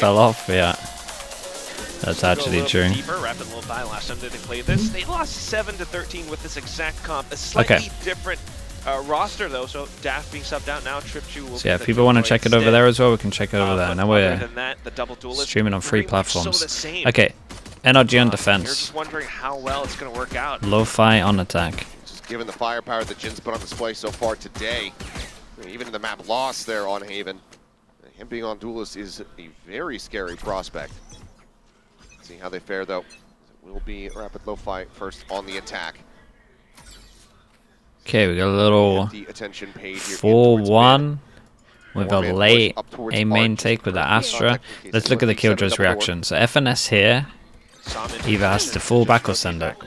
fell off. Yeah, that's actually true. Deeper, Rapid Lo-Fi, last time that they played this, they lost 7-13 with this exact comp. A slightly different roster though, so Daft being subbed out now. TripChew will. So yeah, if people want to check it over there as well, we can check it over there. Now we're the double streaming on 3 platforms. So okay, NRG on You're defense. just wondering how well it's going to work out. Lo-Fi on attack. Just given the firepower that Jin's put on display so far today, even in the map loss there on Haven, him being on Duelist is a very scary prospect. Let's see how they fare though. It will be Rapid Lo-Fi first on the attack. Okay, we got a little 4-1 with a late A main take with the Astra. Let's look at the Killjoy's reaction. So FNS here either has to fall back or send it.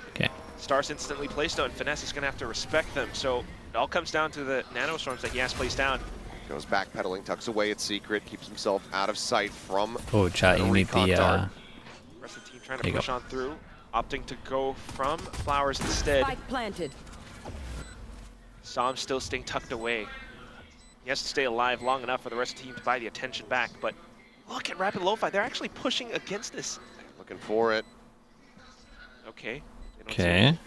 Okay. Stars instantly placed though, and Finesse is going to have to respect them. So it all comes down to the nanostorms that he has placed down. Goes backpedaling, tucks away its secret, keeps himself out of sight from. Oh, chat, you need the. Rest of the team trying to push on through, opting to go from Flowers instead. Planted. Sam still staying tucked away. He has to stay alive long enough for the rest of the team to buy the attention back. But look at Rapid Lo-Fi, they're actually pushing against this. Looking for it. Okay. Okay.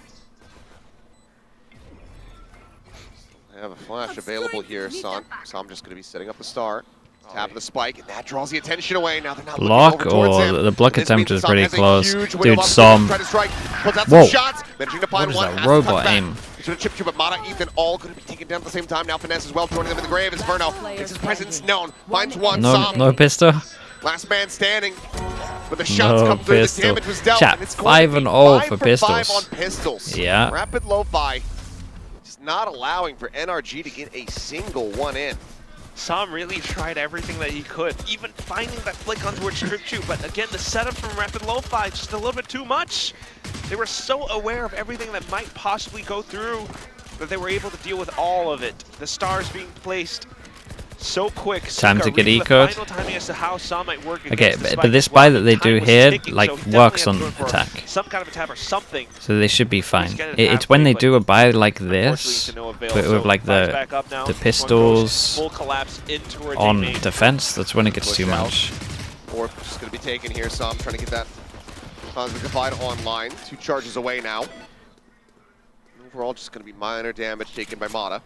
They have a flash available here, Sam. Sam just going to be setting up a star. Tap the spike, and that draws the attention away. Now they're not block or the block attempt was pretty close. Dude, Sam. Whoa. What is that robot aim? Chip but Mata, Ethan, all going to be taken down at the same time. Now Finesse as well, joining them in the grave. As Verno gets his presence known, finds one. No pistol. Last man standing. But the shots come through, the damage was dealt. Chat, 5-0 for pistols. 5 on pistols. Yeah. Rapid Lo-Fi just not allowing for NRG to get a single one in. Sam really tried everything that he could, even finding that flick on towards TripChew, but again, the setup from Rapid Lo-Fi just a little bit too much. They were so aware of everything that might possibly go through that they were able to deal with all of it. The stars being placed so quick. Time to get eco'd. Okay, but this buy that they do here, like, works on attack. Some kind of attack or something. So they should be fine. It's when they do a buy like this, with like the pistols on defense, that's when it gets too much. Fourth just going to be taken here, so I'm trying to get that Cosmic Divide online. 2 charges away now. Overall, just going to be minor damage taken by Mata.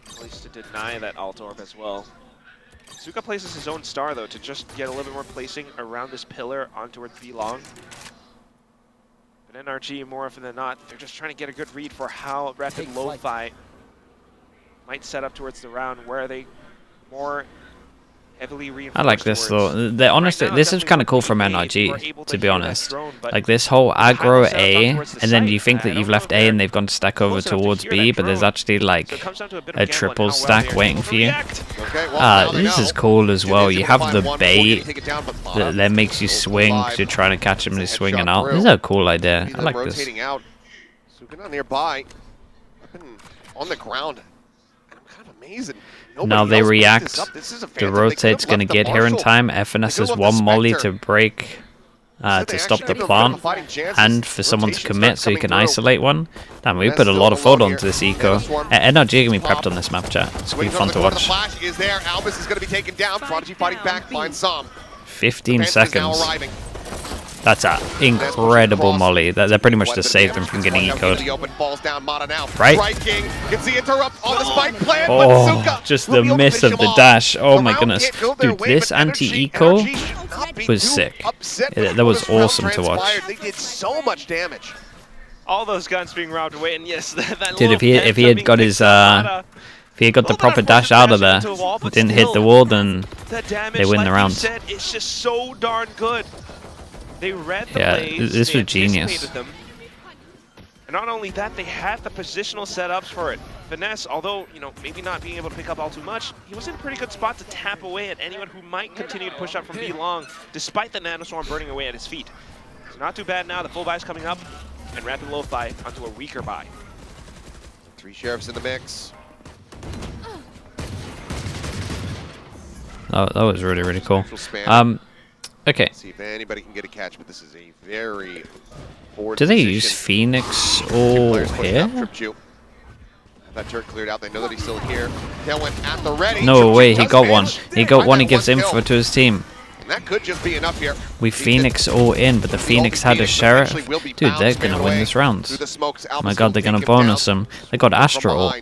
At least to deny that alt orb as well. Suka places his own star though to just get a little bit more placing around this pillar on towards B long. But NRG, more often than not, they're just trying to get a good read for how Rapid Lo-Fi might set up towards the round where they more heavily reinforced. I like this though. Honestly, this is kind of cool from NRG, to be honest. Like this whole aggro A, and then you think that you've left A and they've gone to stack over towards B, but there's actually like a triple stack waiting for you. This is cool as well. You have the bait that makes you swing because you're trying to catch him and he's swinging out. This is a cool idea. I like this. Suka nearby, on the ground. Kind of amazing. Now they react. The rotate's going to get here in time. FNS has one molly to break, to stop the plant, and for someone to commit so you can isolate one. Damn, we put a lot of thought onto this eco. NRG going to be prepped on this map, chat. It's going to be fun to watch. 15 seconds. That's an incredible molly. They're pretty much just saved them from getting eco'd. Right? Oh, just the miss of the dash. Oh my goodness. Dude, this anti-eco was sick. That was awesome to watch. They did so much damage. All those guns being robbed away, and yes, that dude, if he had got his if he had got the proper dash out of there and didn't hit the wall, then they win the round. It's just so darn good. They read the plays, this was genius. Them. And not only that, they had the positional setups for it. Finesse, although, you know, maybe not being able to pick up all too much, he was in a pretty good spot to tap away at anyone who might continue to push up from B long, despite the nanostorm burning away at his feet. So not too bad now, the full buy's coming up, and Rapid Lo-Fi onto a weaker buy. 3 sheriffs in the mix. Oh, that was really, really cool. Okay. See if anybody can get a catch, but this is a very do they use Phoenix all here? That turret cleared out. They know that he's still here. Tailwind at the ready. No way, he Does got one. manage. He got one, he That gives one info kill. to his team. And that could just be enough here. We Phoenix all in, but the Phoenix had a sheriff. Dude, they're gonna win this round. Through the smokes, Oh my god, they're gonna bonus him. They got Astro ult.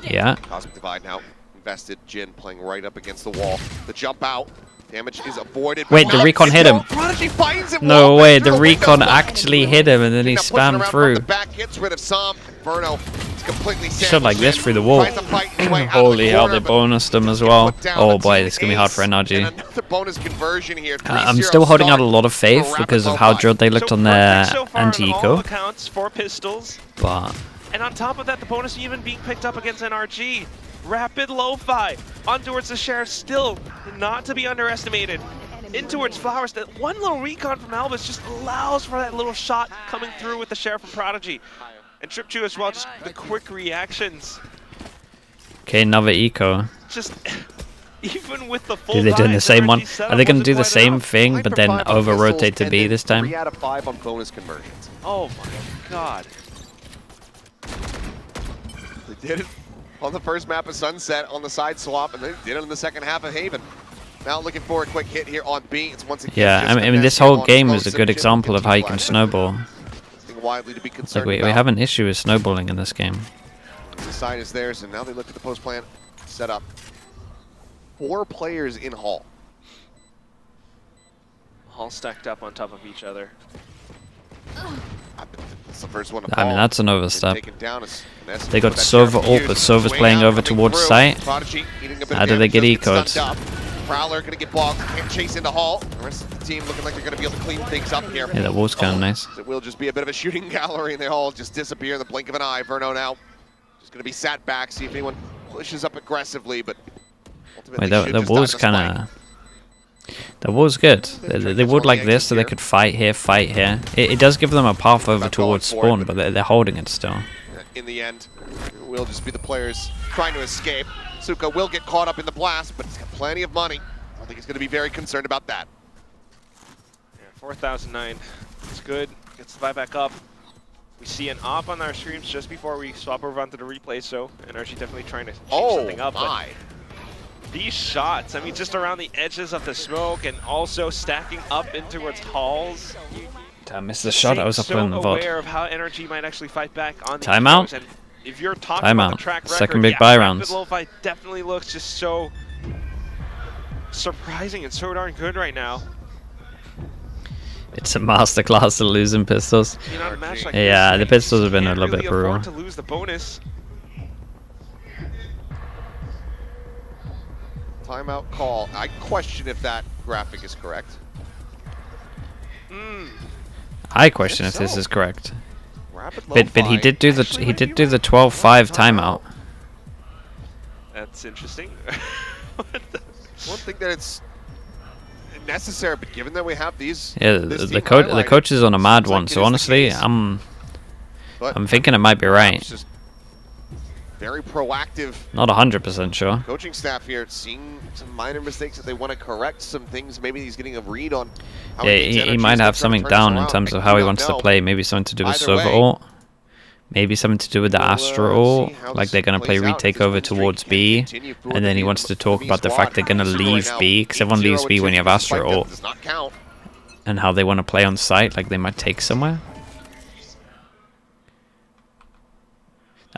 Yeah. Cosmic Divide now invested. Jin playing right up against the wall. The jump out. Damage is avoided. Wait, the recon hit him. Prodigy finds him. No Wall way, through the a recon window. actually hit him and then he Now pushing spammed around from through. the back, gets rid of Som. Verno is completely Shot like this sandwiched through the in. wall. Tries to fight his way out of the Holy hell, corner, they but bonused him as gets well. put down. Oh The boy, team this is gonna be hard for ace NRG. and another bonus conversion here. I'm 3-0 still holding out a start lot of faith for Rapid because of Low how Five. drilled they looked So on their perfect so far on all anti-eco, accounts, 4 pistols. but And on top of that, the bonus even being picked up against NRG. Rapid Lo-Fi on towards the Sheriff, still not to be underestimated. In towards Flowers, that one little recon from Elvis just allows for that little shot coming through with the Sheriff from Prodigy. And Trip 2 as well, just the quick reactions. okay, another eco. Just even with the full Dude, they're doing the buys, same one. NRG setup Are they gonna wasn't do the quite same enough. thing, 5 but for then 5 on over pistols, rotate to and B then this time? 3 out of 5 on bonus conversions. Oh my god. They did it on the first map of Sunset on the side swap, and they did it in the second half of Haven. Now looking for a quick hit here on B. It's once again Yeah, just I mean this Finesse whole on game is a explosive. good Jin example of how you can continues snowball. Something widely to be Like concerned we about. have an issue with snowballing in this game. The side is theirs, and now they look at the post plan set up. 4 players in Hall. All stacked up on top of each other. It's the first one to I mean fall. that's an Been overstep. taken down as Finesse They got put that Sova sheriff ult, used. but Sova's Way playing out, over coming towards through. site. Prodigy eating a bit How of do they damage, get doesn't eco'd? stunned up. Prowler gonna get bogged, can't chase into Hall. The rest of the team looking like they're gonna be able to clean things up here. Yeah, that wall's kind of nice. It will just be a bit of a shooting gallery, and they all just disappear in the blink of an eye. Verno now just gonna be sat back, see if anyone pushes up aggressively, but ultimately Wait, should the just wall's die to spike. kind of. The wall's good. They would like this, so they could fight here, fight here. It does give them a path over Not going towards for it, spawn, but- but they're holding it still. In the end, it will just be the players trying to escape. Suka will get caught up in the blast, but he's got plenty of money. I don't think he's going to be very concerned about that. Yeah, 4,009. It's good. Gets the buy back up. We see an op on our streams just before we swap over onto the replay, so NRG definitely trying to change something up. My. But these shots, I mean, just around the edges of the smoke and also stacking up in towards halls. I missed the shot. I was up so in the VOD. aware of how NRG might actually fight back on these Timeout? shows, and if you're talking about the Timeout. track record, Second big yeah, buy Rapid rounds. Lo-Fi definitely looks just so surprising and so darn good right now. It's a masterclass of losing pistols. You know, on a match like Yeah, this, the pistols have been a can't little really bit brutal. afford to lose the bonus. Timeout call. I question if that graphic is correct. I question if If this so. is correct. Rapid But he Lo-Fi did do the actually he might be did do the right. 12-5 timeout. That's interesting. Don't think that it's necessary, but given that we have these, Yeah, this the team coach highlighted, is on a mad seems one. like it So is the honestly, case. But I'm thinking it might be right. it's just very proactive Not 100% sure. coaching staff here, seeing some minor mistakes that they want to correct, some things maybe he's getting a read on. How Yeah, gets he energy, might he's have gonna something turn this down in around. terms I of do how he not wants to know. play. Maybe something to do with Either server way, ult. Maybe something to do with the we'll, Astro see ult. how Like this they're going to play plays out. retake This over win streak towards can B. continue for And the then he B- wants to the talk B about the fact they're going to squad. leave Right now, B. Because everyone 8-0 leaves B when you have despite Astro that ult. does not count. And how they want to play on site. Like they might take somewhere.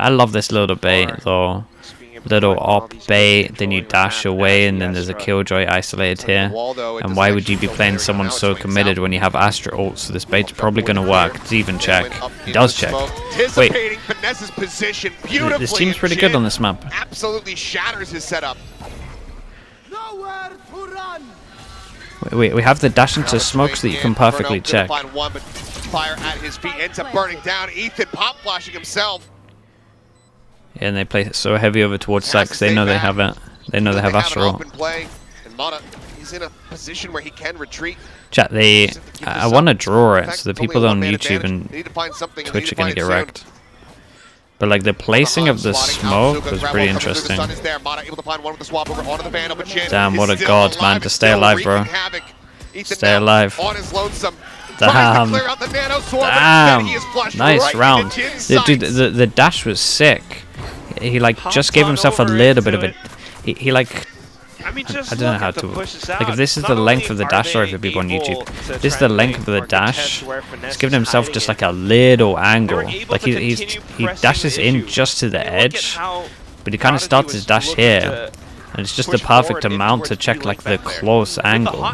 I love this little bait though. Just being able to Little collect all op these bait, units, then you controlling the dash map away, as and the then there's a Astra. killjoy isolated Under the here. wall, though, it And doesn't why would actually you be feel playing very someone good. Now so it swings committed out. when you have Astra ult? So this bait's Off that probably point going to clear. work. Does he even Tailwind check? up He into does the check. smoke. Wait, Anticipating Finesse's position beautifully. this team's and pretty Jin good on this map. Absolutely shatters his setup. Nowhere to run. We have the dash into Now smokes that swing you can in. perfectly Verno check. gonna find one, but fire at his feet ends up burning down. Ethan pop flashing himself. Yeah, and they play it so heavy over towards site 'cause they know they have it. They know they have an Astro ult. open play, and Mata, he's in a position where he can retreat. Chat, they. Just have to keep I this want to up. draw In it fact, so the it's only people a on one-man YouTube advantage. and They need to find something, and they Twitch need are going to to get find it wrecked. But like the placing of the smoke was pretty interesting. Damn, what a god, man, to stay alive, bro. Stay alive. On his lonesome, Tries to clear out the nano swarm, but Damn. he is flushed Nice right round. into Jin's Dude, sights. the dash was sick. He like just gave himself a little bit of a. He like. I mean, just I don't know how to. Like if this is the length of the dash, sorry for people on YouTube. If this is the length of the dash, he's giving himself just like a little angle. Like he dashes in just to the edge, but he kind of starts his dash here. And it's just the perfect amount to check like the close angle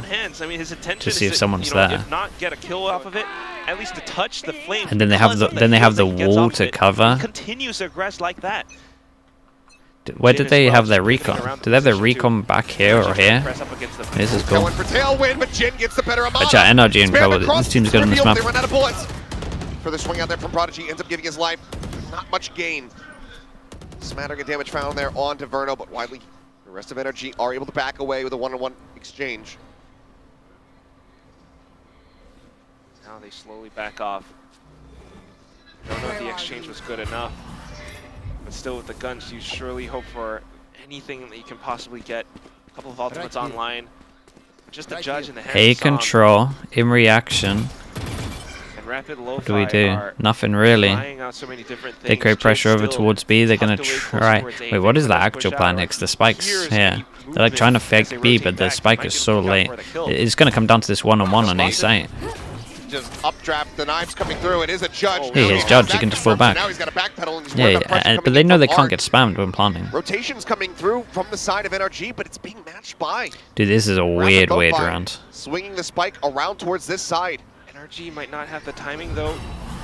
to see if someone's there. And then they have the wall to cover. Continues to aggress like that. Where did they have their recon? Do they have their recon back here or here? This is cool. Going for tailwind, but Jin gets the better amount. But yeah, NRG and trouble. This team's good on this map. They run out of bullets. For the swing out there from Prodigy, ends up giving his life. Not much gain. Smattering of damage found there onto Verno, but widely the rest of NRG are able to back away with a one-on-one exchange. Now they slowly back off. Don't know if the exchange was good enough. But still, with the guns, you surely hope for anything that you can possibly get. A couple of ultimates online. Just a judge in the hands A control in reaction. And Rapid Lo-Fi What do we do? Nothing really. So many different They things. create pressure over Still towards B. They're gonna tucked away close try. towards A. Wait, what is the They actual push plan out. next? The spikes Appears here. to be They're like trying to moving fake as B, they but the rotate spike back. is Might so get late. pushed out for the kill. It's gonna come down to this one-on-one on A site. Just updraft, the knives coming through. It is a judge. Oh, Now He he is has judge, that he can just fall confirmed, back. so now he's got to backpedal and he's worried Yeah, about pressure but coming they in know from they can't Art. get spammed when planting. Rotations coming through from the side of NRG, but it's being matched by Dude, this is a weird Lo-Fi, round. swinging the spike around towards this side. NRG might not have the timing though.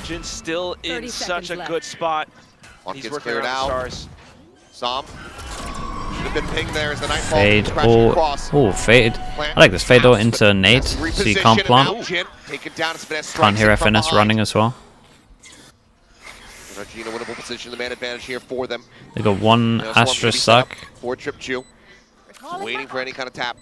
Jin's still 30 in such a seconds good spot. One He's gets working cleared around the out. stars. Som should have been pinged there as the Nightfall Fade. crashing across. Oh, fade. I like this. Fade into Nate, so you can't plant. Can't hear FNS running as well. NRG in a winnable position, the man advantage here for them. They got one Astra suck. For Trip Chew. Waiting for any kind of tap.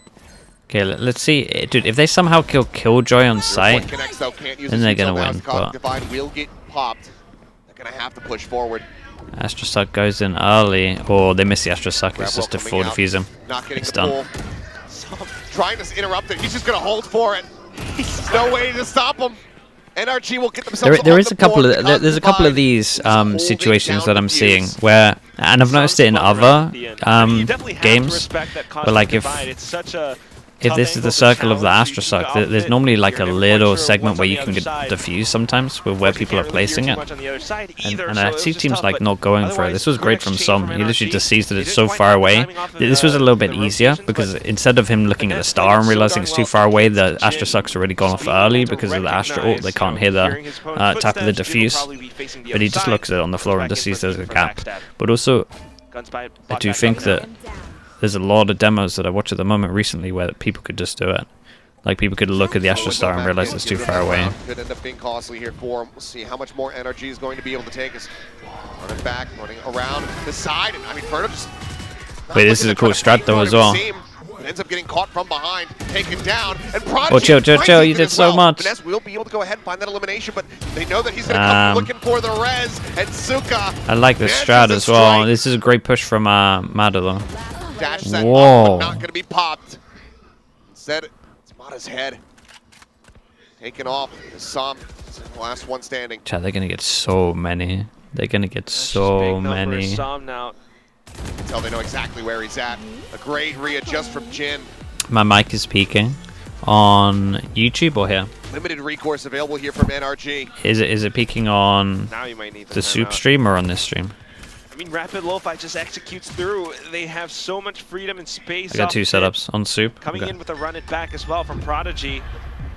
Okay, let's see. Dude, if they somehow kill Killjoy on site, Connects, though, can't use then the they're seats gonna on win, Mouse. Cosmic but- Divide will get popped. They're gonna have to push forward. Astra suck goes in early, or they miss the Astra suck. It's Grab just to coming full out, defuse him. Not getting It's the done. pull. Som trying to interrupt it. He's just gonna hold for it. There's no way to stop him. NRG will get themselves There on is the a couple board of because there's a couple of Divide these is holding situations down that I'm the seeing views. where, and I've noticed it in other games, but like if this is the circle of the Astra suck, there's normally like a little segment where you can get defuse sometimes with where people are placing it. And I see teams like not going for it. This was great from Som. He literally just sees that it's so far away. This was a little bit easier because instead of him looking at the star and realizing it's too far away, the Astra suck's already gone off early because of the Astra ult. They can't hear the tap of the defuse. But he just looks at it on the floor and just sees there's a gap. But also, I do think that there's a lot of demos that I watch at the moment recently where people could just do it. Like people could look at the Astra Star and realize it's too far away. Could end up being costly here for him. We'll see how much more NRG is going to be able to take us. Running back, running around the side, and I mean, Ferno just. Wait, this is a cool strat though as well. Ends up getting caught from behind, taken down, and Prodigy. Oh, chill, you did so much. Finesse will be able to go ahead and find that elimination, but they know that he's going to come looking for the res, and Suka. I like this strat as well. This is a great push from Mada though. Dash set Whoa. up, but not going to be popped. Instead, it's Mada's head. Taken off. Som, last one standing. Chat, they're gonna get so many. They're gonna get so many. Som now. Until they know exactly where he's at. A great readjust from Jin. My mic is peaking on YouTube or here. Limited recourse available here from NRG. Is it peaking on Now you might need the Soup stream or on this stream? I mean, Rapid Lo-Fi just executes through. They have so much freedom and space. I got two up setups on Soup. Coming in with a run it back as well from Prodigy.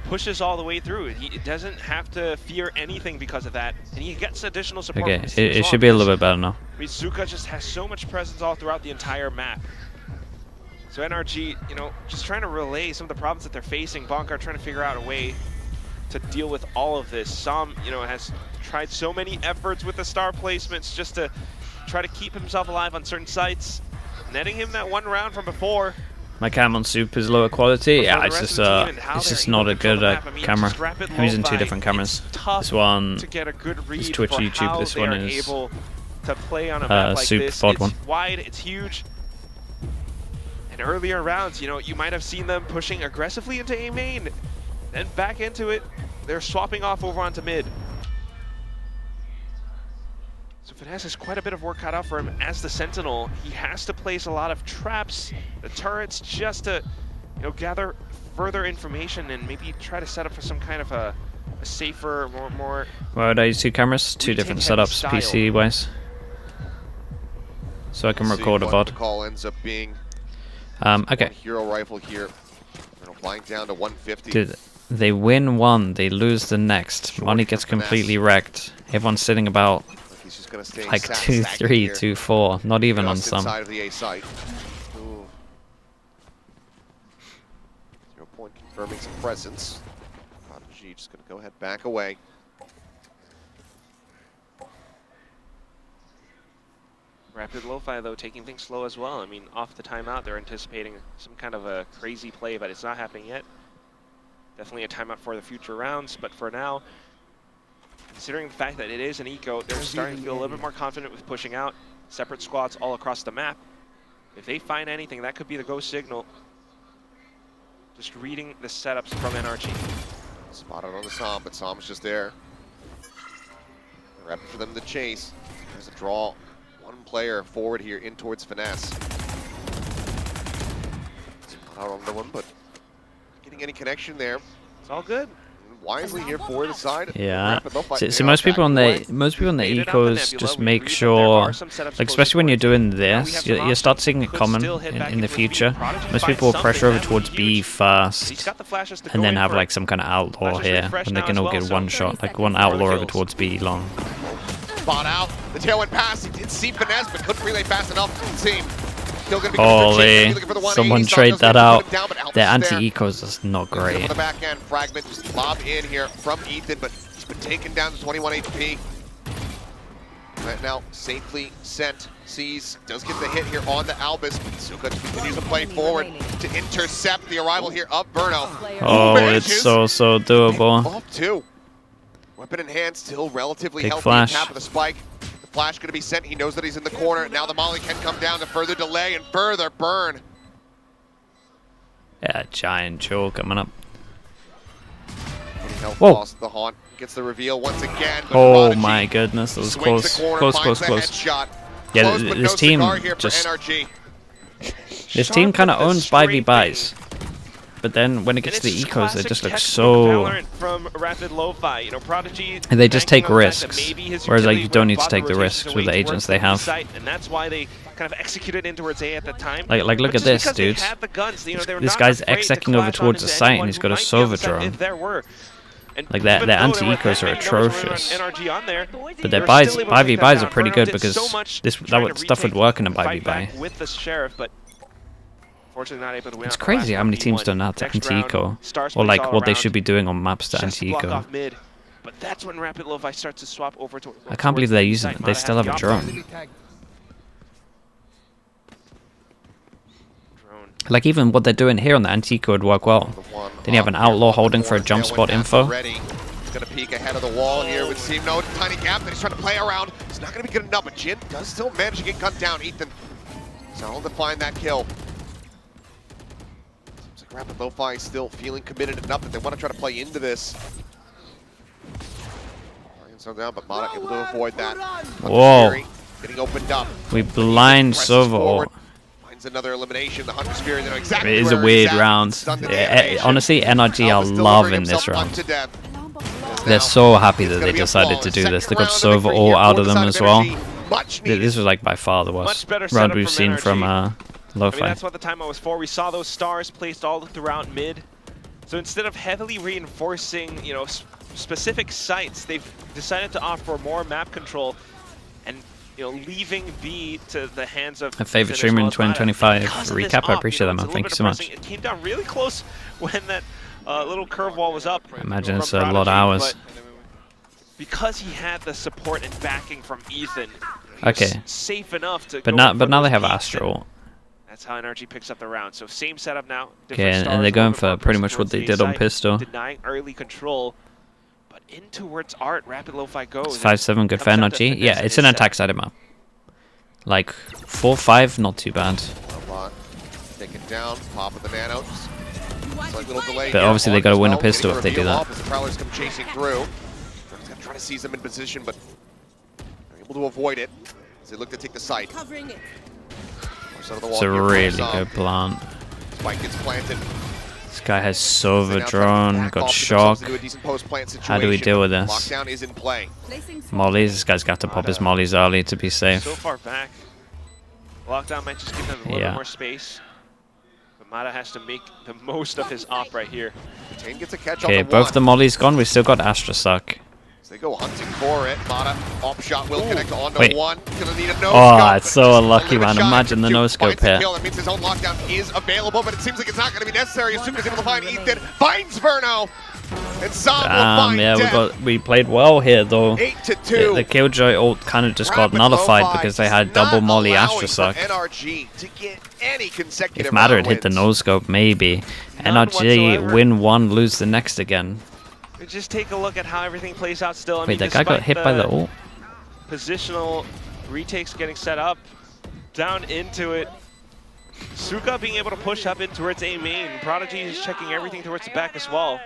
Pushes all the way through. He doesn't have to fear anything because of that. And he gets additional support. Okay, from his team as it well, should be a because, little bit better now. I mean, Zuka just has so much presence all throughout the entire map. So NRG, you know, just trying to relay some of the problems that they're facing. Bonkar trying to figure out a way to deal with all of this. Som, you know, has tried so many efforts with the star placements just to try to keep himself alive on certain sites. Netting him that one round from before. My cam on Soup is lower quality. Yeah, it's just not a good camera. I'm using two different cameras. This one is Twitch, YouTube. This one is Soup Pod one. It's wide, it's huge. And earlier rounds, you know, you might have seen them pushing aggressively into A main, then back into it. they're swapping off over onto mid. So Finesse has quite a bit of work cut out for him as the Sentinel. He has to place a lot of traps, the turrets, just to, you know, gather further information and maybe try to set up for some kind of a safer, more. Well, are these two cameras? Two different setups, PC wise. So I can record a what VOD. the call ends up being. Okay. One hero rifle here. Flying down to 150. Dude, they win one, they lose the next. Money gets completely wrecked. Everyone's sitting about He's just gonna stay like 2-3, 2-4, not even on some. Inside of the A site. 0 point confirming some presence. RLF just gonna go ahead, back away. Rapid Lo-Fi, though, taking things slow as well. I mean, off the timeout, they're anticipating some kind of a crazy play, but it's not happening yet. Definitely a timeout for the future rounds, but for now, considering the fact that it is an eco, they're starting to feel a little bit more confident with pushing out separate squads all across the map. If they find anything, that could be the go signal. Just reading the setups from NRG. Spotted on the Som, but Som's just there. Rapid for them to chase. There's a draw. One player forward here in towards Finesse. Not on the one, but not getting any connection there. It's all good. Wisely here for the side. Yeah. So most people on the ecos just make sure, like especially when you're doing this, you start seeing it common in the future. Most people will pressure over towards B first, and then have like some kind of outlaw here, and they can all get one shot, like one outlaw over towards B long. Spot out. The tail went past. He did see Finesse, but couldn't relay fast enough. Team. Holy, someone trade that out. Their anti-ecos is not great. On the back end, Fragment just lobbed in here from Ethan, but he's been taken down to 21 HP. Right now, safely sent. Sees, does get the hit here on the Albus, but Suka continues to play forward to intercept the arrival here of Burno. Oh, it's so doable. Off two. Weapon in hand, still relatively Big healthy. flash. Tap of the spike. The flash going to be sent. He knows that he's in the corner. Now the molly can come down to further delay and further burn. Yeah, giant chill coming up. Whoa. Lost the haunt. Gets the reveal once again. Oh Prodigy my goodness, that was close. Close. Yeah, this team just... This team kind of owns 5v buys. But then when it gets to the ecos, they just look so... From Rapid Lo-Fi, you know, Prodigy, and they just take risks. Whereas like you don't need to take the risks with the agents they have. And that's why they kind of executed in towards A at the time. Like look at this, dude. This guy's execing over towards the site and he's got a Sova drone. Like their anti-ecos are atrocious. But their buys, 5v buys are pretty good because that stuff would work in a 5v buy. It's crazy how many teams don't have to anti-eco, or like what they should be doing on maps to anti-eco. But that's when Rapid Lo-Fi starts to swap over to. I can't believe they're using it. They still have a drone. Like even what they're doing here on the anti-eco would work well. Then you have an outlaw holding for a jump spot info. He's gonna peek ahead of the wall here. Would seem no tiny gap that he's trying to play around. It's not gonna be good enough, but Jin does still manage to get gunned down. Ethan, so to find that kill. Rapid Lo-Fi still feeling committed enough that they want to try to play into this. So down, but Mana able to avoid that. Whoa. Getting opened up. We blind Sova. Finds another elimination. The Hunter's Fury, they know exactly it is a weird round. Yeah, honestly, NRG are loving this round. They're so happy that they decided to do this. They got Sova all out of them as well. This was like by far the worst round we've seen from Lo-Fi. I mean, that's what the timeout was for. We saw those stars placed all throughout mid. So instead of heavily reinforcing, you know, specific sites, they've decided to offer more map control and, you know, leaving B to the hands of... My favorite streamer in 2025. Recap, I appreciate that, man. Thank you so much. It came down really close when that little curve wall was up. I imagine it's a lot of hours. Because he had the support and backing from Ethan, okay. Safe enough to but now they have Astral. That's how NRG picks up the round. So same setup now. Okay, and they're going for pretty much what they did on Pistol. Denying early control, but in towards Art, Rapid Lo-Fi goes. It's 5-7 good for NRG. Yeah, it's an attack-sided map. Like 4-5, not too bad. Take it down, pop of the nanos. Slight little delay But here. obviously they On gotta as win a well, pistol getting if they do reveal that. off As the Prowlers come chasing through. He's gonna try to seize them in position, but they're able to avoid it as they look to take the site. Covering it. It's a really good plant. Spike gets planted. This guy has Sova They now try to drone, back got off, get shock. themselves into a decent post-plant How do we situation. deal with this? Lockdown is in play. Placing swarm. Mollies, this guy's got to pop his mollies early to be safe. So far back, lockdown might just give them a little bit more space. But Mata has to make the most of his op right here. Tane gets a catch on Okay, the both one. the mollies gone. We still got Astra suck. They go hunting for it. Mata, op shot will connect onto Wait. one. Gonna need a no Oh, scope, it's but so just a unlucky, little man. bit shy. Imagine the Two no scope finds the here. kill. That means his own lockdown is available, but it seems like it's not going to be necessary. As soon as he's able to find Ethan, finds Verno. And Sam will find Yeah, Death. we played well here though. 8-2. The Killjoy ult kind of just got Rapid nullified lo-fi because they is had double not molly allowing Astra for suck. NRG to get any consecutive If Matter had round hit the wins. no scope, maybe. None NRG whatsoever. win one, lose the next again. Just take a look at how everything plays out still. I Wait, mean, that guy got despite hit by the ult? positional retakes getting set up, down into it. Suka being able to push up in towards A main. Prodigy is checking everything towards the back as well.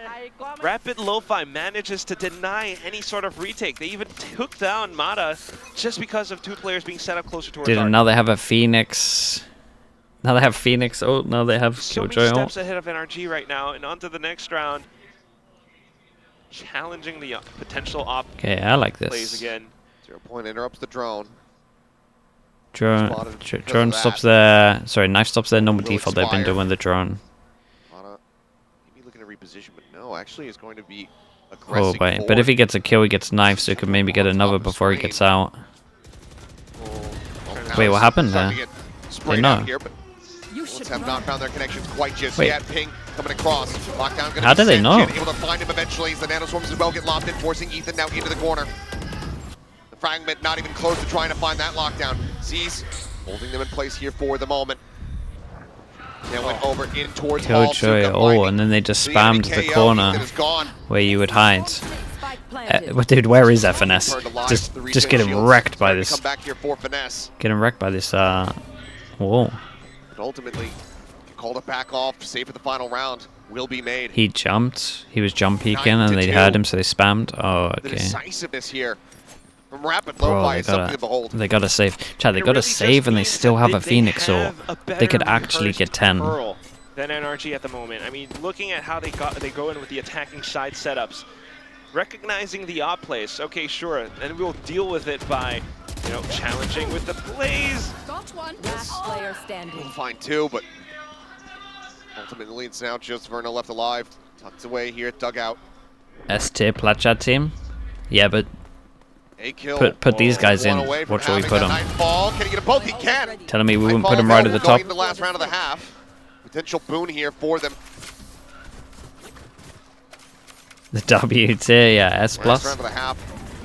Rapid Lo-Fi manages to deny any sort of retake. They even took down Mata just because of two players being set up closer towards Dude, Arc. now they have a Phoenix. Now they have Phoenix ult, now they have So many Killjoy steps ult. ahead of NRG right now, and on to the next round. Challenging the potential op Okay, I like plays this. again. 0 point interrupts the drone. Drone, Spotted because of drone that. stops their. Sorry, knife stops their normal Will default. They've been expire. doing the drone. Mata maybe looking to reposition, but no, actually is going to be Oh, aggressive. but if he gets a kill, he gets knife, so he could maybe get another before he gets out. Wait, what happened there? They know. Here, but You Bullets should have run. not found their connections quite just Wait. yet. Ping coming across. Lockdown going to How do they know? Able to find him eventually as the nanoswarms as well get lobbed in, forcing Ethan now into the corner. The fragment not even close to trying to find that lockdown. Z's holding them in place here for the moment. They went over in towards Hall. Killjoy, Suka oh, finding and then they just the spammed enemy the KO. corner Ethan is gone. where you would hide. Spike planted. Dude, where is FNS? Turned alive. Just The get him shields wrecked by starting to this. Come back here for finesse. Get him wrecked by this, whoa. But ultimately, called it back off. Save for the final round will be made. He jumped. He was jump peeking and they 9-2. heard him, so they spammed. Oh, The okay. decisiveness here from Rapid Bro, Lo-Fi they is something to behold. gotta save. Chad, they It gotta really just save and they means still that have a they Phoenix ult. have a They could better actually rehearsed get 10. Pearl than NRG at the moment. I mean, looking at how they go in with the attacking side setups, recognizing the odd plays. Okay, sure, and we'll deal with it by, challenging with the plays. Got one. Last player standing. Fine too, but ultimately it's now just Verno left alive. Tucked away here at dugout. S-tier Platchat team? Yeah, but A kill. put these guys in. One away from What should we having put that them? Nightfall. Can he get them both? He can. Telling me we wouldn't Nightfall put him right at the available top? going into the last round of the half. Potential boon here for them. The W tier, yeah, S Last plus. round of the half.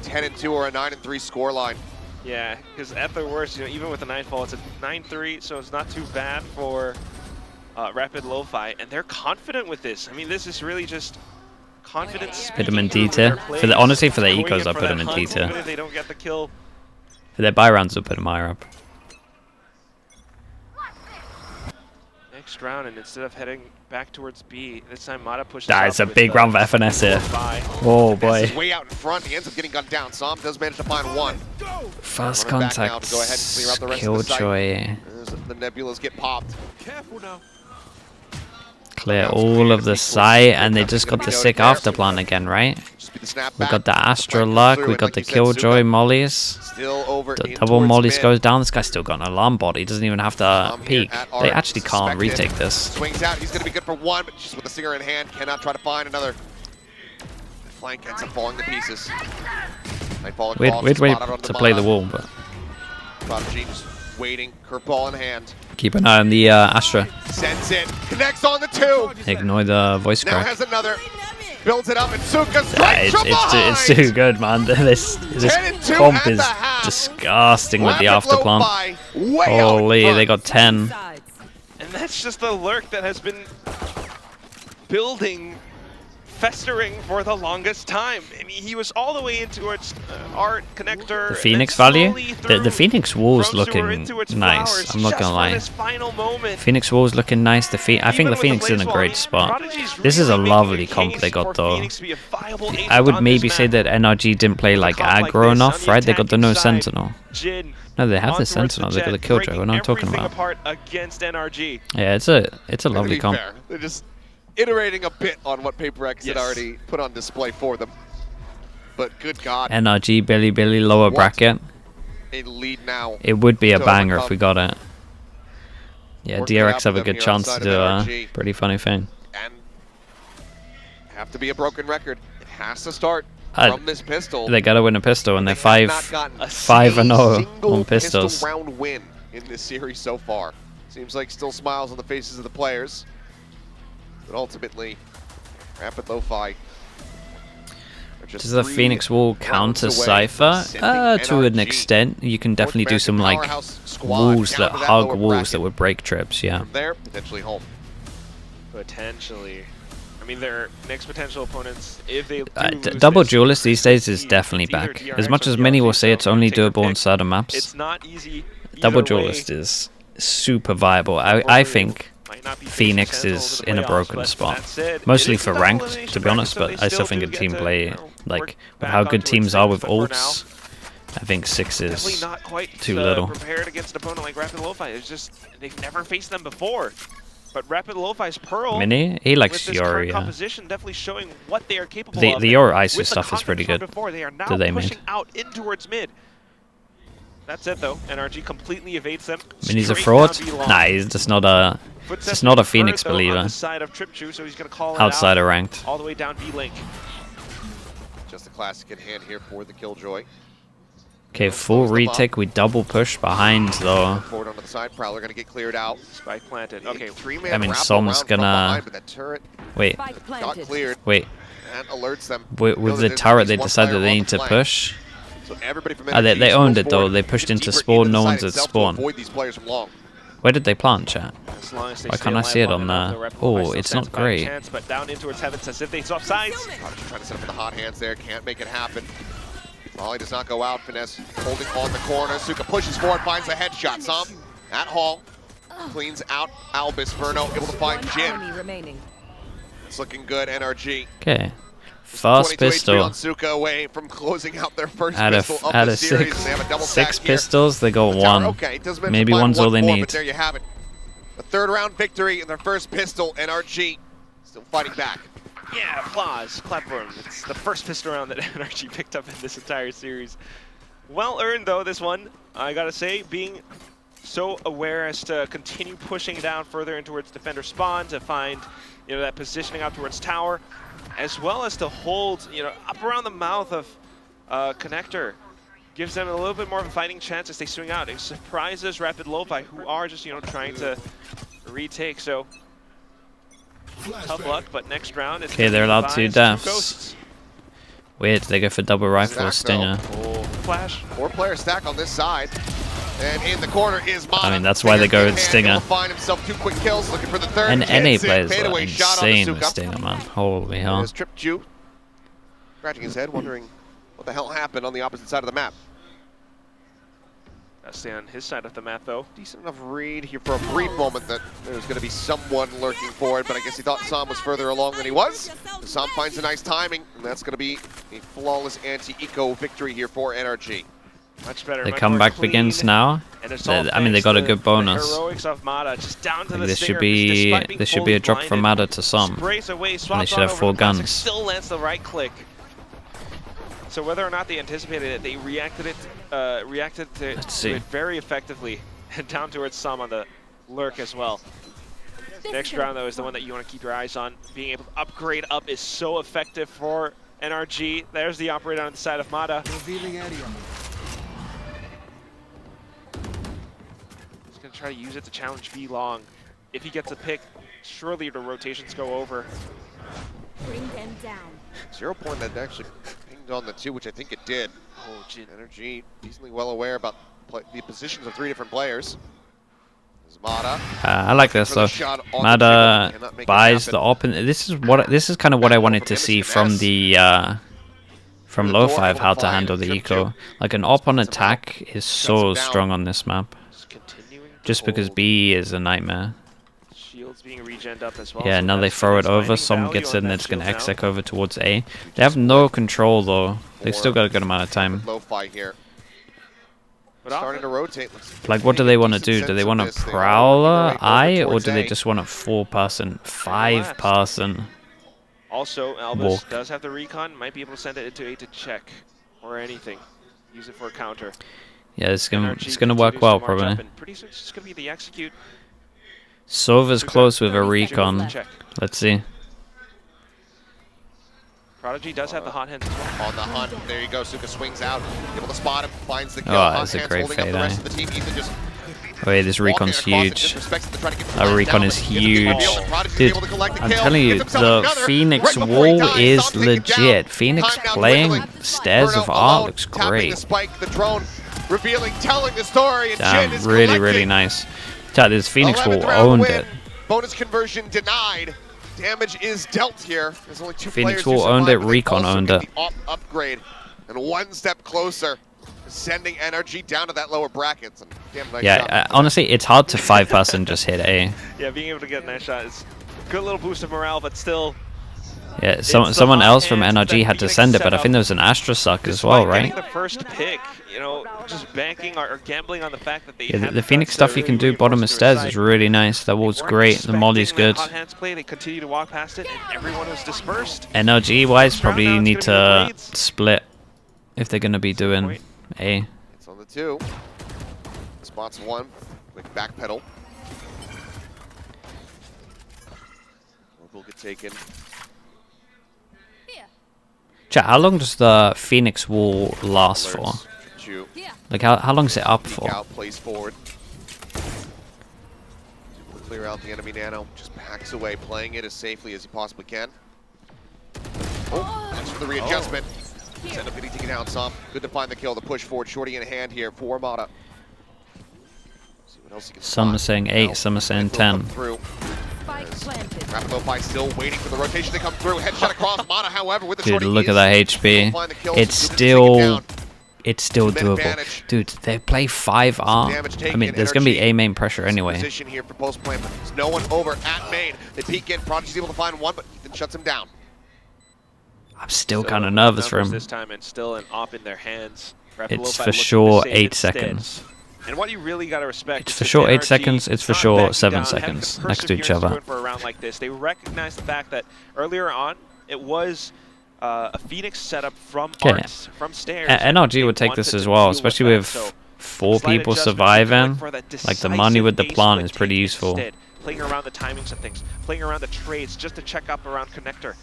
10-2 or a 9-3 scoreline. Yeah, because at the worst, even with the Nightfall, it's a 9-3, so it's not too bad for Rapid Lo-Fi, and they're confident with this. I mean, this is really just confidence. Put 'em in speaking D through their tier. plays, Honestly, for their going ecos, in I'll for put that 'em in hunt, D tier. even if they don't get the kill. For their buy rounds, we'll put him higher up. Next round, and instead of heading back towards B, this time Mata pushes That's up a with, big round for FNS here. Lo-Fi. Oh This boy. is way out in front. He ends up getting gunned down. Som does manage to find one. First Running back now contact. to go ahead and clear out the rest of the site. Killjoy. As the nebulas get popped. Careful now. Clear all of the site, and they just got the sick afterplan again, right? Just be the snap We back. got the Astra Flank luck, through, we and got like the you said, Killjoy Suka mollies. Still over The in double towards mollies mid. goes down. This guy's still got an alarm bot. He doesn't even have to Som here peek. at They Art, actually can't suspected. retake this. Swings out. He's going to be good for one, but just with the singer in hand, cannot try to find another. The flank ends up falling to pieces. Nightfall Weird across, way spotted on to play the Mata. wall, but Prodigy just waiting, curveball in hand. keep an eye on the Astra. Sends it, connects on the two. Ignore the voice Now crack. has another. Builds it up, and Suka Yeah, strikes from behind. it's too good, man. This 10-2 comp at is the half. disgusting with the Rapid afterplan. Lo-Fi, way out in Holy, front. they got 10. Sides. And that's just the lurk that has been building festering for the longest time. I mean, he was all the way into its art connector. The Phoenix value? The Phoenix wall's looking nice. I'm not gonna lie. Phoenix wall's looking nice. I think the Phoenix is in a great spot. This is a lovely comp they got though. I would maybe say that NRG didn't play like aggro enough, right? They got the no sentinel. No, they have the sentinel. They got the killjoy. What am I talking about? Yeah, it's a lovely comp. They're just iterating a bit on what Paper X had already put on display for them. But good God. NRG, Billy, lower bracket. A lead now. It would be a banger if we got it. Yeah, DRX have a good chance to do a pretty funny thing. And have to be a broken record. It has to start from this pistol. They gotta win a pistol, and they're 5-0 on pistols. Pistol round win in this series so far. Seems like still smiles on the faces of the players. But ultimately, Rapid Lo-Fi. Does the Phoenix Wall counter Cypher? To an extent. You can definitely do some like walls that hug walls that would break trips, yeah. From there, potentially home. Potentially. I mean, their next potential opponents, if they double duelist these days is definitely back. As much as many will say it's only doable on certain maps, it's not easy. Double duelist is super viable. I think Phoenix is in a broken spot. Mostly for ranked, to be honest, but I still think a team play, like, with how good teams are with ults, I think 6 is too little. Prepared against an opponent like Rapid Lo-Fi. It's just, they've never faced them before. But Rapid Lo-Fi's Pearl, Mini? He likes Yori, yeah. Definitely showing what they are capable of. The Yori ISO stuff is pretty good. They are now pushing out in towards mid. That's it though. NRG completely evades them. Mini's a fraud? Nah, he's just not a Phoenix believer. Outside of ranked. All the way down B-Link. Just a classic in hand here for the Killjoy. Okay, full retake. We double push behind though. Forward onto the side. Prowler gonna get cleared out. Spike planted. Okay, I mean, Som's gonna wait. Got cleared. Wait. And alerts them. With the turret, they decided they need to push. So everybody from they owned it though. They pushed into spawn. No one's at spawn. Where did they plant, chat? Why can't I see it on there? Oh, it's not great. But down in towards heaven as if they swap sides. Just trying to set up for the hot hands there. Can't make it happen. Molly does not go out. Finesse holding on the corner. Suka pushes forward, finds the headshot. Som at Hall cleans out Albus. Verno able to find Jin. It's looking good. NRG. Okay. Fast pistol. On Suka away from closing out their first out pistol of the series. Six, they have a double six stack here. Pistols, they go one. Okay, maybe one's all they need. But there you have it. A third round victory in their first pistol. NRG still fighting back. Yeah, applause. Clap for him. It's the first pistol round that NRG picked up in this entire series. Well earned though, this one. I gotta say, being so aware as to continue pushing down further in towards defender spawn to find, that positioning out towards tower, as well as to hold, up around the mouth of connector. Gives them a little bit more of a fighting chance as they swing out. It surprises Rapid Lo-Fi, who are just, trying to retake. So tough luck, but next round it's okay, they're allowed 2 deaths. Weird, they go for double rifle or stinger. Flash. 4-player stack on this side. And in the corner is Mana. I mean, that's why they go with stinger. Find himself 2 quick kills, looking for the third. And NA players are insane with stinger, man. Holy hell. There's Trip Jew, scratching his head, wondering what the hell happened on the opposite side of the map. Stay on his side of the map, though. Decent enough read here for a brief moment that there's going to be someone lurking for it, but I guess he thought Som was further along than he was. Som finds a nice timing, and that's going to be a flawless anti-eco victory here for NRG. Much better. The comeback begins now. I mean, they got a good bonus. This should be a drop from Mada to Som. And they should have 4 guns. Still lands the right click. So whether or not they anticipated it, they reacted to it very effectively, and down towards Som on the lurk as well. Next round though is the one that you want to keep your eyes on. Being able to upgrade up is so effective for NRG. There's the operator on the side of Mada. He's going to try to use it to challenge V Long. If he gets a pick, surely the rotations go over. Bring them down. 0 point that actually pinged on the 2, which I think it did. Oh, NRG decently well aware about the positions of 3 different players. I like this though. Mada buys the op, and this is kind of what I wanted to see from the from low 5, how to handle the eco. Like an op on attack is so strong on this map, just because B is a nightmare. Being regened up as well, yeah, so now they throw it over, someone gets in, it's going to exec over towards A. They have no control though. They've still got a good amount of time. Lo-fi here. Starting to rotate. Like, what do they want to do? Do they want a prowler eye, or do they just want a 4-person, 5-person? Also, Albus does have the recon, might be able to send it into A to check or anything. Use it for a counter. Yeah, it's gonna work well probably. Pretty soon it's just gonna be the execute. Sova's close with a recon. Let's see. Prodigy does have the hot hands as well. On the hunt, there you go. Suka swings out, able to spot him, finds the kill. Oh, that's a great fade eye. Wait, this recon's huge. That recon is huge. Dude, I'm telling you, the Phoenix wall is legit. Phoenix playing Stairs of Art looks great. Damn, really nice. Chat, this Phoenix wall owned it. Bonus conversion denied. Damage is dealt here. There's only 2 Phoenix players wall owned it, Recon owned it. Upgrade, and one step closer, sending NRG down to that lower brackets. And damn, nice yeah, honestly, it's hard to 5-person just hit A. Yeah, being able to get a nice shot is a good little boost of morale, but still. Yeah, someone else from NRG had to send it, but I think there was an Astra suck as well, right? The first pick, you know, just banking or gambling on the fact that they the Phoenix stuff you can do bottom of stairs is really nice. That wall's great. The molly's good. Hot hands play, they continue to walk past it, and everyone was dispersed. NRG wise, probably need to split if they're gonna be doing A. It's on the 2. Spots 1. Quick back pedal. Will get taken. Chat, how long does the Phoenix wall last for? Like, how long is it up for? Plays forward. Clear out the enemy nano. Just backs away, playing it as safely as he possibly can. Oh, that's for the readjustment. End up getting taken out some. Good to find the kill. The push forward. Shorty in hand here for Mata. See what else he can some are saying 8, some are saying 10. Rapid Lo-Fi still waiting for the rotation to come through. Headshot across Mata, however, with the dude, shorty. Look at that HP. It's still doable. Dude, they play 5R. I mean, there's going to be A main pressure anyway. Position here for post plan, but there's no one over at main. They peek in. Prodigy's able to find one, but Ethan shuts him down. I'm still kind of nervous for him. This time and still an op in their hands. It's for sure 8 seconds. And what you really got to respect, it's for sure 8 seconds, it's for sure 7 seconds next to each other. For a round like this, they recognize the fact that earlier on it was a Phoenix setup from arts, from stairs. NRG would take this as well, especially with 4 people surviving. Like, the money with the plant is pretty useful. Playing around the timings and things, playing around the trades just to check up around connector.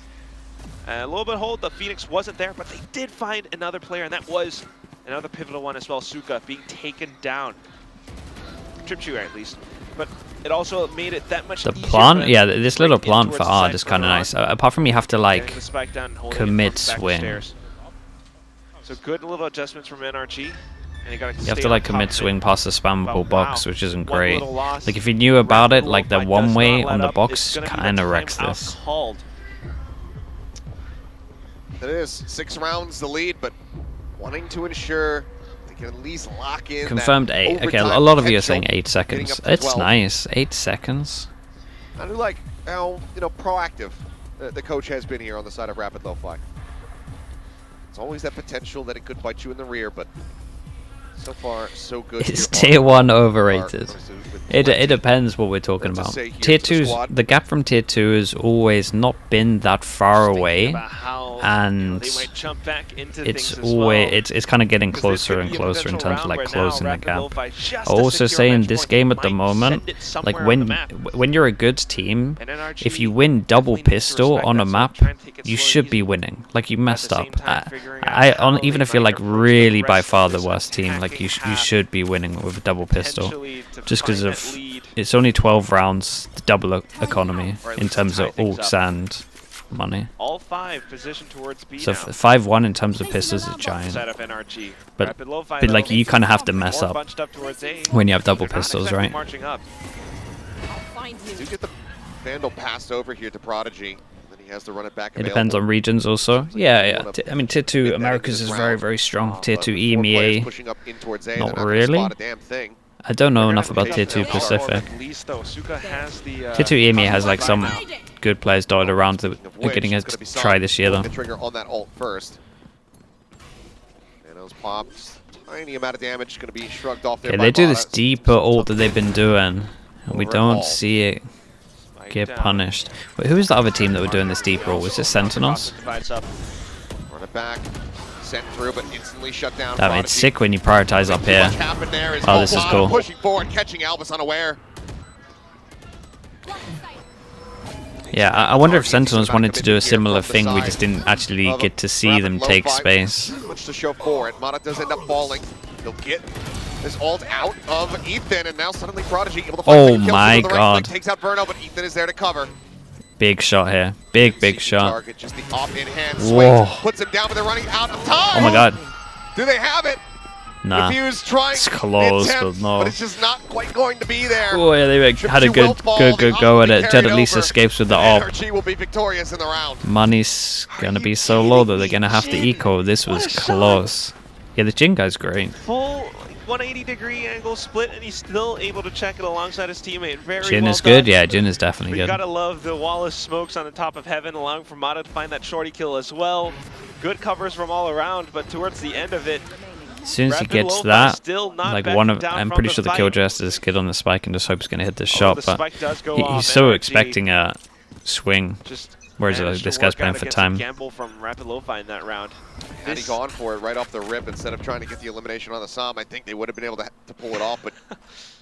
A little bit of hold, the Phoenix wasn't there, but they did find another player, and that was another pivotal one as well, Suka being taken down. Trip shooter at least. But it also made it that much the easier. Plant, yeah, this little plant for art is kind of nice. Apart from you have to, like, commit swing. So good little adjustments from NRG. And you have to, like, commit swing past the spammable box, which isn't great. Like, if you knew about it, like, the one way on the box kind of wrecks this. It is 6 rounds the lead, but wanting to ensure they can at least lock in. Confirmed 8. Okay, a lot of you are saying 8 seconds. It's nice. 8 seconds. I do like how, you know, proactive the coach has been here on the side of Rapid Lo-Fi. It's always that potential that it could bite you in the rear, but so far so good. Is tier 1 overrated? It depends what we're talking about. Tier 2's, the gap from tier 2 has always not been that far away, and it's always it's kind of getting closer and closer in terms of, like, closing the gap. I'll also say in this game at the moment, like, when you're a good team, if you win double pistol on a map, you should be winning. Like, you messed up. Even if you're, like, really by far the worst team, like, you should be winning with a double pistol, just because of it's only 12 rounds, double economy in terms of ults and money. All 5 positioned towards B So now. 5-1 in terms of pistols is giant. Set up NRG. But- Rapid Lo-Fi, But like though, you kind of have to mess more up bunched up towards A. when you have double They're not pistols, exactly right? marching up. I'll find Do you. get the Vandal passed over here to Prodigy. Then he has to run it back. It depends on regions also. Yeah. I mean, Tier 2 Americas is very, very strong. Tier 2 EMEA, pushing up in towards A. not They're really. Spot a damn thing. I don't know They're enough gonna about have Tier to 2 take out Pacific. At least though, Suka has the. Tier 2 EMEA has like some good players dotted around that Of are which, getting a it's gonna be try Sam this year pulling though. The trigger on that ult first. Thanos pops. Tiny amount of damage going to be shrugged off there. Okay, by they do this Bottas. deeper ult that they've been doing, and we Over don't all. see it Spike get down. punished. Wait, who was the other team that were doing this deeper ult? Was it Sentinels? Divides up. Run it back. Sent through, but instantly shut down. Damn, it's Prodigy. sick when you prioritize up Too here. much happened there as Oh, this is Bottas cool. Pushing forward, catching Albus unaware. Yeah, I wonder if Sentinels wanted to do a similar thing, we just didn't actually get to see them take space. Much to show for it. Mata does end up falling. He'll get this ult out of Ethan, and now suddenly Prodigy able to find Oh second kill my through the right God. flank, takes out Verno, but Ethan is there to cover. Big shot here. Big Seeking shot. Target, just the off in hand Whoa. swings, puts him down, but they're running out of time. Oh my god. Do they have it? Nah. Refuse trying It's close, the attempt, but no. But it's just not quite going to be there. Oh yeah, they had a good go at it. Jed at least escapes with the AWP. NRG will be victorious in the round. Money's gonna be so low that they're gonna have to eco. This was close. Yeah, the Jin guy's great. Full 180-degree angle split, and he's still able to check it alongside his teammate. Very Jin well is good. done. Yeah, Jin is definitely We good. gotta love the Wallace smokes on the top of heaven, allowing for Mata to find that shorty kill as well. Good covers from all around, but towards the end of it, As soon as he Rapid gets Lo-Fi that, still not like backing one of, down I'm from pretty the sure the fight. Killjoy has this kid on the spike and just hopes he's gonna hit this Oh, shot, the but spike does go he's off. so NRG expecting a swing. just Whereas managed this to guy's work playing out for against a time. gamble from Rapid Lo-Fi in that round. Had he gone for it right off the rip instead of trying to get the elimination on the Somme, I think they would have been able to pull it off, but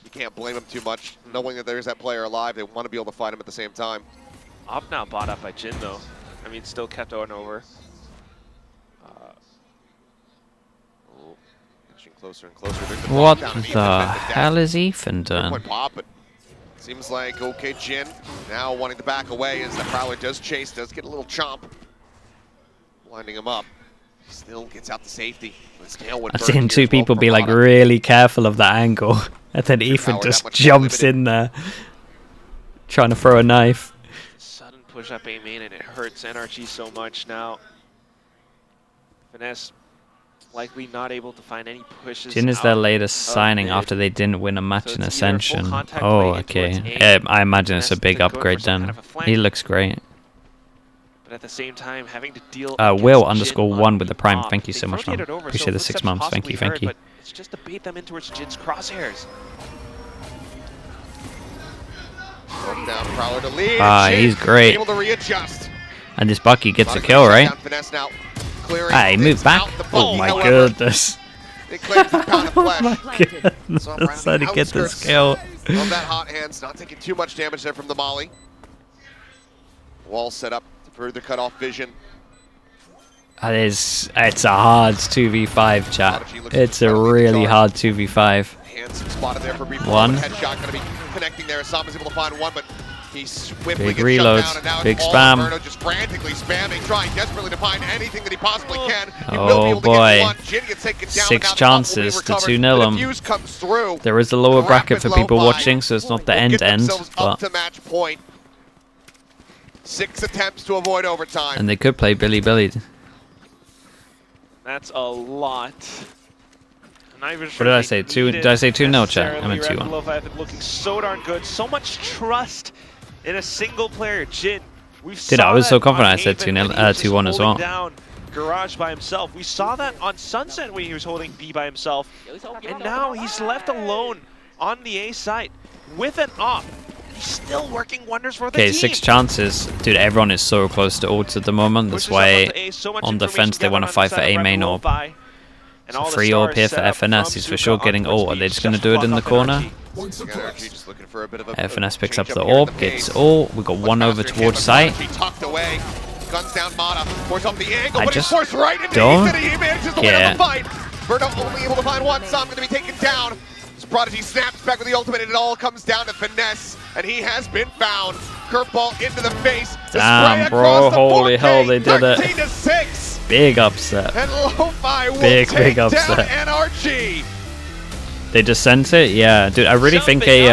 you can't blame them too much. Knowing that there's that player alive, they want to be able to fight him at the same time. Op now bought up by Jin though. I mean, still kept on over. Oh, inching closer and closer. There's What knockdown, and the Ethan met hell is Ethan death. doing? Point pop, but seems like okay, Jin now wanting to back away as the Prowler does chase, does get a little chomp, winding him up. Still gets out to safety. I've seen two people be like really careful of that angle, and then Ethan power just that much more jumps limited. in there, trying to throw a knife. Sudden push up A main, and it hurts NRG so much now. Finesse likely not able to find any pushes. Jin is their out latest of signing mid. after they didn't win a match So in it's either full Ascension. contact Oh, play towards okay. A, I imagine it's a Finesse big to go for upgrade some then. kind of a flank. He looks great. But at the same time, having to deal Will against Jin _1 on with the Prime. op. Thank you They so much, man. rotated over, Appreciate the footsteps 6 months. Thank possibly you, thank heard, you. But it's just to bait them in towards Jin's crosshairs. Down Prowler to lead. Ah, Jin he's great. Able to readjust. And this Bucky gets a kill, right? Finesse now. Clearing Ah, he moved things back. out the Oh ball. my However, goodness. It claims the pound of flesh. Goodness. So right on How the to get this outskirts kill? Of that hot hands, not taking too much damage there from the Molly. Wall set up to further cut off vision. It's a hard 2v5, chat. It's a really hard 2v5. Hands spotted there for brief. One. Headshot going to be connecting there. Sam is able to find one, but he swiftly Big gets reloads, shut down, and now big it's all spam. Inferno just frantically spamming, trying desperately to find anything that he possibly can. He Oh, will be able to boy. get one. Jin gets taken down, 6 but now the ball chances will be to recovered. 2-0 The him. defuse comes through. There is a lower bracket for Rapid people Lo-Fi watching, so it's not the will end, get themselves up but to match point. 6 attempts to avoid overtime. and they could play Billy Billy. That's a lot. I'm not even What sure did I if they say? Two? needed Did I say 2-0, chat? I necessarily. meant 2-1. Rapid Lo-Fi have been looking so darn good. So much trust in a single player, Jin. Dude, I was so confident I said 2-1 as well. Down Garage by himself. We saw that on Sunset when he was holding B by himself, and now he's left alone on the A site with an op. He's still working wonders for the Okay, team. 6 chances. Dude, everyone is so close to ults at the moment. That's Pushes up onto why A, so much on defense they information want to gathered fight on for the A side of main Rapid orb. Lo-Fi. And all the Free orb stars here for set up FNS. from He's for Suka sure getting onwards. ult. Are they We just going to do it block in the off corner? NRG just looking for a bit of a FNS picks up change the here in orb, the gets pace. ult. We got one over Faster towards again, site. but Prodigy tucked away. Guns down Mata. Force off the angle, I but he's just forced right into don't Ethan. He manages to win get- the fight. Verno only able to find one. Sam going to be taken down. Prodigy snaps back with the ultimate, and it all comes down to finesse, and he has been found. Curveball into the face. The Damn, spray bro. across the Holy 4K, hell, they did it. 13-6. Big upset. And Lo-Fi will Big take down upset. NRG. They just sent it? Yeah, dude, I really think a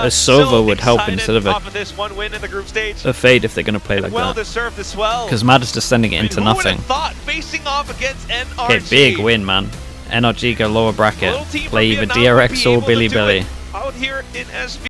Sova would help instead of a Fade if they're gonna play like that. Deserved as well. Because Mad is just sending it into Who would have nothing. thought facing off against NRG? Okay, big win, man. NRG go lower bracket. Little team Play from either Vietnam would DRX be or able to Billy do Billy. it out here in SV.